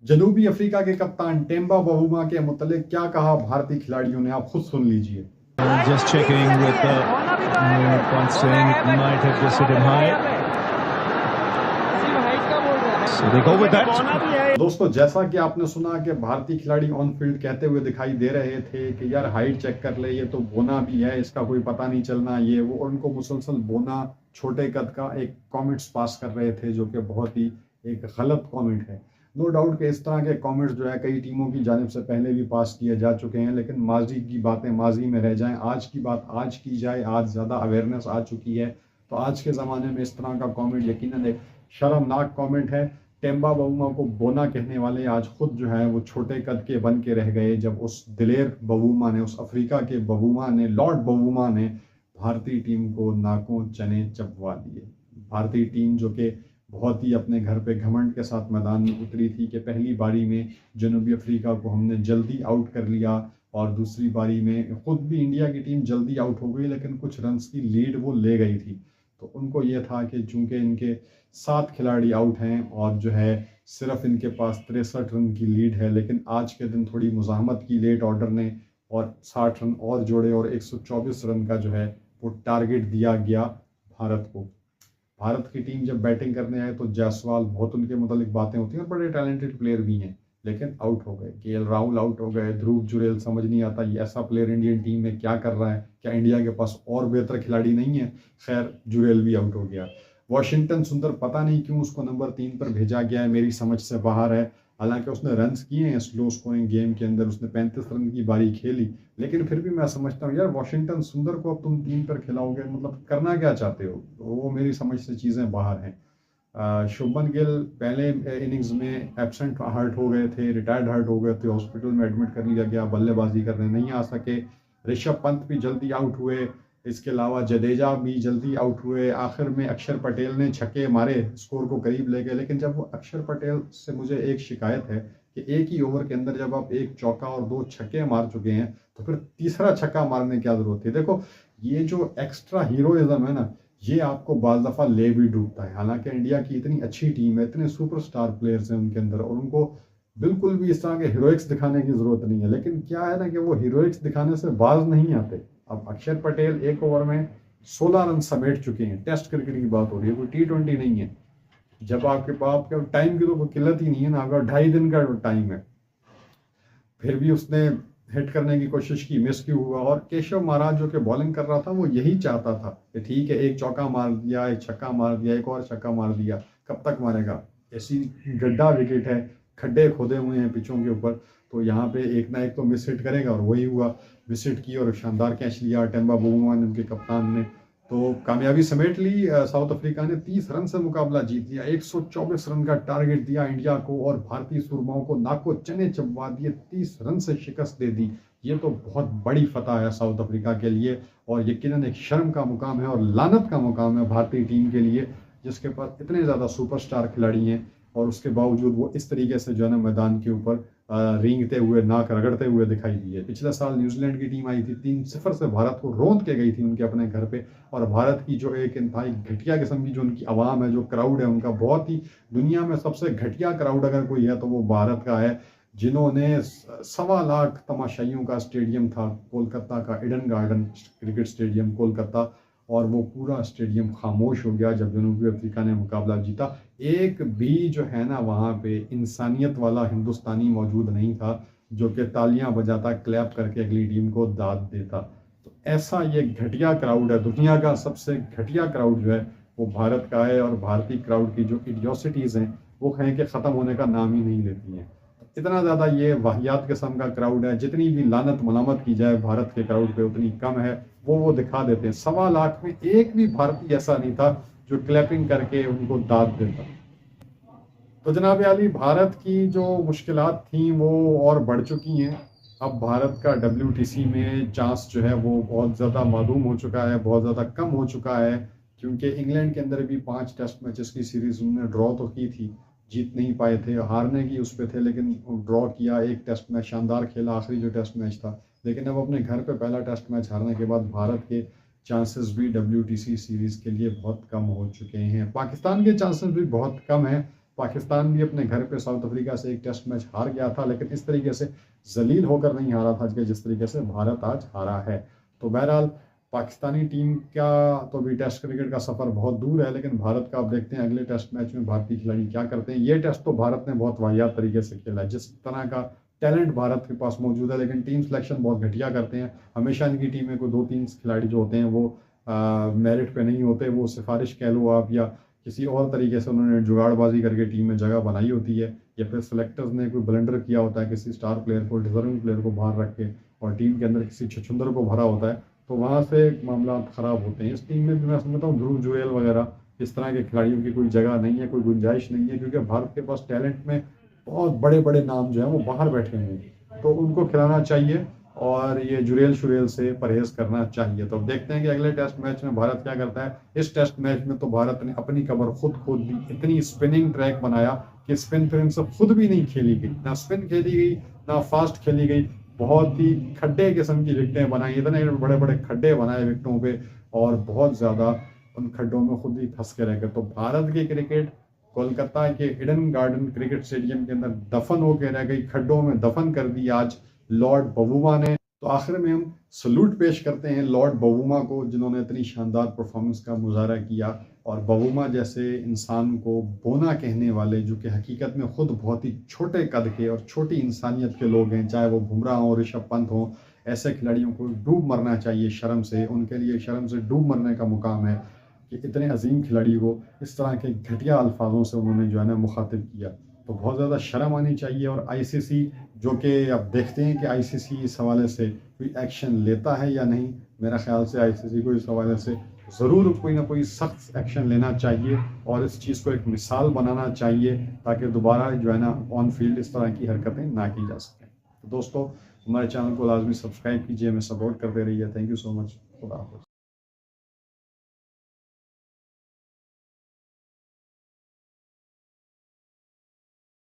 जनूबी अफ्रीका के कप्तान टेम्बा बवुमा के मुतालिक क्या कहा भारतीय खिलाड़ियों ने, आप खुद सुन लीजिए। Just checking with the point saying it might have just hit him high. So they go with that. दोस्तों, जैसा कि आपने सुना कि भारतीय खिलाड़ी ऑन फील्ड कहते हुए दिखाई दे रहे थे कि यार हाइट चेक कर ले, ये तो बोना भी है, इसका कोई पता नहीं चलना, ये वो। उनको मुसलसल बोना छोटे कद का एक कमेंट्स पास कर रहे थे, जो कि बहुत ही एक गलत कमेंट है। नो डाउट कि इस तरह के कमेंट्स जो है कई टीमों की जानिब से पहले भी पास किए जा चुके हैं, लेकिन माजी की बातें माजी में रह जाएं, आज की बात आज की जाए। आज ज़्यादा अवेयरनेस आ चुकी है, तो आज के ज़माने में इस तरह का कमेंट यकीनन एक शर्मनाक कमेंट है। टेम्बा बवुमा को बोना कहने वाले आज खुद जो है वो छोटे कद के बन के रह गए, जब उस दिलेर बवुमा ने, उस अफ्रीका के बवुमा ने, लॉर्ड बवुमा ने भारतीय टीम को नाकों चने चबवा दिए। भारतीय टीम जो कि बहुत ही अपने घर पे घमंड के साथ मैदान में उतरी थी कि पहली बारी में जनूबी अफ्रीका को हमने जल्दी आउट कर लिया, और दूसरी बारी में खुद भी इंडिया की टीम जल्दी आउट हो गई, लेकिन कुछ रन्स की लीड वो ले गई थी। तो उनको ये था कि चूंकि इनके 7 खिलाड़ी आउट हैं और जो है सिर्फ इनके पास 63 रन की लीड है, लेकिन आज के दिन थोड़ी मुज़ाहमत की लेट ऑर्डर ने और 60 रन और जोड़े, और 124 रन का जो है वो टारगेट दिया गया भारत को। भारत की टीम जब बैटिंग करने आए तो जायसवाल, बहुत उनके मुतालिक बातें होती हैं, बड़े टैलेंटेड प्लेयर भी हैं, लेकिन आउट हो गए। केएल राहुल आउट हो गए, ध्रुव जुरेल, समझ नहीं आता ये ऐसा प्लेयर इंडियन टीम में क्या कर रहा है, क्या इंडिया के पास और बेहतर खिलाड़ी नहीं है। खैर, जुरेल भी आउट हो गया। वॉशिंगटन सुंदर, पता नहीं क्यों उसको नंबर 3 पर भेजा गया है, मेरी समझ से बाहर है। हालांकि उसने रन्स किए हैं स्लो स्कोरिंग गेम के अंदर, उसने 35 रन की बारी खेली, लेकिन फिर भी मैं समझता हूँ यार वॉशिंगटन सुंदर को अब तुम 3 पर खिलाओगे, मतलब करना क्या चाहते हो। तो वो मेरी समझ से चीज़ें बाहर हैं। शुभमन गिल पहले इनिंग्स में एब्सेंट हार्ट हो गए थे, रिटायर्ड हार्ट हो गए थे, हॉस्पिटल में एडमिट कर लिया गया, बल्लेबाजी करने नहीं आ सके। ऋषभ पंत भी जल्दी आउट हुए, इसके अलावा जडेजा भी जल्दी आउट हुए। आखिर में अक्षर पटेल ने छक्के मारे, स्कोर को करीब ले गए, लेकिन जब वो अक्षर पटेल से मुझे एक शिकायत है कि एक ही ओवर के अंदर जब आप एक चौका और 2 छक्के मार चुके हैं, तो फिर तीसरा छक्का मारने की क्या जरूरत थी। देखो, ये जो एक्स्ट्रा हीरोइज्म है ना, ये आपको बाज दफ़ा ले भी डूबता है। हालांकि इंडिया की इतनी अच्छी टीम है, इतने सुपरस्टार प्लेयर्स हैं उनके अंदर, और उनको बिल्कुल भी इस तरह के हीरोइक्स दिखाने की जरूरत नहीं है, लेकिन क्या है ना कि वो हीरोइक्स दिखाने से बाज नहीं आते। अब अक्षर पटेल एक ओवर में 16 रन समेट चुके हैं। टेस्ट क्रिकेट की बात हो रही है, कोई T20 नहीं है। जब आपके पास टाइम की तो कोई किल्लत ही नहीं है ना, आपका 2.5 दिन का टाइम है, फिर भी उसने हिट करने की कोशिश की, मिस क्यों हुआ। और केशव महाराज जो कि बॉलिंग कर रहा था, वो यही चाहता था कि ठीक है, एक चौका मार दिया, एक छक्का मार दिया, एक और छक्का मार दिया, कब तक मारेगा। ऐसी गड्ढा विकेट है, खड्डे खोदे हुए हैं पिचों के ऊपर, तो यहाँ पे एक ना एक तो मिस हिट करेगा, और वही हुआ। मिस हिट की और शानदार कैच लिया टेम्बा बवुमा ने, उनके कप्तान ने, तो कामयाबी समेट ली। साउथ अफ्रीका ने 30 रन से मुकाबला जीत लिया, 124 रन का टारगेट दिया इंडिया को, और भारतीय सुरमाओं को नाको चने चबवा दिए, 30 रन से शिकस्त दे दी। ये तो बहुत बड़ी फतह है साउथ अफ्रीका के लिए, और यकीनन एक शर्म का मुकाम है और लानत का मुकाम है भारतीय टीम के लिए, जिसके पास इतने ज़्यादा सुपरस्टार खिलाड़ी हैं, और उसके बावजूद वो इस तरीके से जो है ना मैदान के ऊपर रेंगते हुए, नाक रगड़ते हुए दिखाई दिए। पिछले साल न्यूजीलैंड की टीम आई थी, 3-0 से भारत को रोंद के गई थी उनके अपने घर पे, और भारत की जो एक इंतहाई घटिया किस्म की जो उनकी आवाम है, जो क्राउड है उनका, बहुत ही दुनिया में सबसे घटिया क्राउड अगर कोई है तो वो भारत का है, जिन्होंने 1.25 लाख तमाशाइयों का स्टेडियम था कोलकाता का, Eden garden cricket stadium Kolkata, और वो पूरा स्टेडियम खामोश हो गया जब जनूबी अफ्रीका ने मुकाबला जीता। एक भी जो है ना वहाँ पे इंसानियत वाला हिंदुस्तानी मौजूद नहीं था जो कि तालियां बजाता, क्लैप करके अगली टीम को दाद देता। तो ऐसा ये घटिया क्राउड है, दुनिया का सबसे घटिया क्राउड जो है वो भारत का है, और भारतीय क्राउड की जो इडियोसिटीज़ हैं वो कहें कि ख़त्म होने का नाम ही नहीं लेती हैं। इतना ज़्यादा ये वाहियात किस्म का क्राउड है, जितनी भी लानत मलामत की जाए भारत के क्राउड पे उतनी कम है। वो दिखा देते हैं, 1.25 लाख में एक भी भारतीय ऐसा नहीं था जो क्लैपिंग करके उनको दाद देता। तो जनाब अली, भारत की जो मुश्किलात थी वो और बढ़ चुकी हैं। अब भारत का WTC में चांस जो है वो बहुत ज़्यादा मालूम हो चुका है, बहुत ज़्यादा कम हो चुका है, क्योंकि इंग्लैंड के अंदर भी 5 टेस्ट मैचेस की सीरीज़ उन्होंने ड्रॉ तो की थी, जीत नहीं पाए थे, हारने की उस पर थे, लेकिन ड्रॉ किया। एक टेस्ट मैच शानदार खेला, आखिरी जो टेस्ट मैच था, लेकिन अब अपने घर पे पहला टेस्ट मैच हारने के बाद भारत के चांसेस भी WTC सीरीज़ के लिए बहुत कम हो चुके हैं। पाकिस्तान के चांसेस भी बहुत कम हैं, पाकिस्तान भी अपने घर पे साउथ अफ्रीका से एक टेस्ट मैच हार गया था, लेकिन इस तरीके से जलील होकर नहीं हारा था जिस तरीके से भारत आज हारा है। तो बहरहाल पाकिस्तानी टीम का तो अभी टेस्ट क्रिकेट का सफ़र बहुत दूर है, लेकिन भारत का अब देखते हैं अगले टेस्ट मैच में भारतीय खिलाड़ी क्या करते हैं। ये टेस्ट तो भारत ने बहुत वाहियात तरीके से खेला है, जिस तरह का टैलेंट भारत के पास मौजूद है, लेकिन टीम सिलेक्शन बहुत घटिया करते हैं। हमेशा इनकी टीम में कोई 2-3 खिलाड़ी जो होते हैं वो मेरिट पे नहीं होते, वो सिफारिश कह लो आप, या किसी और तरीके से उन्होंने जुगाड़बाजी करके टीम में जगह बनाई होती है, या फिर सेलेक्टर्स ने कोई ब्लंडर किया होता है किसी स्टार प्लेयर को, डिजर्विंग प्लेयर को बाहर रख के, और टीम के अंदर किसी छछुंदर को भरा होता है, तो वहाँ से मामला ख़राब होते हैं। इस टीम में भी मैं समझता हूँ ध्रुव जुरैल वगैरह इस तरह के खिलाड़ियों की कोई जगह नहीं है, कोई गुंजाइश नहीं है, क्योंकि भारत के पास टैलेंट में बहुत बड़े बड़े नाम जो हैं वो बाहर बैठे हुए हैं, तो उनको खिलाना चाहिए और ये जुरेल शुरेल से परहेज करना चाहिए। तो अब देखते हैं कि अगले टेस्ट मैच में भारत क्या करता है। इस टेस्ट मैच में तो भारत ने अपनी कबर खुद खोद दी, इतनी स्पिनिंग ट्रैक बनाया कि स्पिन फिर इनसे खुद भी नहीं खेली गई, ना स्पिन खेली गई ना फास्ट खेली गई, बहुत ही खड्डे किस्म की विकेटें बनाई, इतने बड़े बड़े खड्डे बनाए विकेटों पे, और बहुत ज़्यादा उन खड्डों में खुद ही फंस के रह गए। तो भारत की क्रिकेट कोलकाता के ईडन गार्डन क्रिकेट स्टेडियम के अंदर दफन होकर रह गई, खड्डों में दफन कर दी आज लॉर्ड बवुमा ने। तो आखिर में हम सलूट पेश करते हैं लॉर्ड बवुमा को, जिन्होंने इतनी शानदार परफॉर्मेंस का मुजाहरा किया, और बवुमा जैसे इंसान को बोना कहने वाले, जो कि हकीकत में खुद बहुत ही छोटे कद के और छोटी इंसानियत के लोग हैं, चाहे वो बुमराह हो, ऋषभ पंत हो, ऐसे खिलाड़ियों को डूब मरना चाहिए शर्म से, उनके लिए शर्म से डूब मरने का मुकाम है कि इतने अजीम खिलाड़ी को इस तरह के घटिया अल्फाजों से उन्होंने जो है ना मुखातिब किया। तो बहुत ज़्यादा शर्म आनी चाहिए। और आईसीसी, जो कि अब देखते हैं कि आईसीसी इस हवाले से कोई एक्शन लेता है या नहीं, मेरा ख्याल से आईसीसी को इस हवाले से ज़रूर कोई ना कोई सख्त एक्शन लेना चाहिए और इस चीज़ को एक मिसाल बनाना चाहिए, ताकि दोबारा जो है ना ऑन फील्ड इस तरह की हरकतें ना की जा सकें। तो दोस्तों, हमारे चैनल को लाजमी सब्सक्राइब कीजिए, हमें सपोर्ट करते रहिए। Thank you so much. खुदा हाफ़िज़।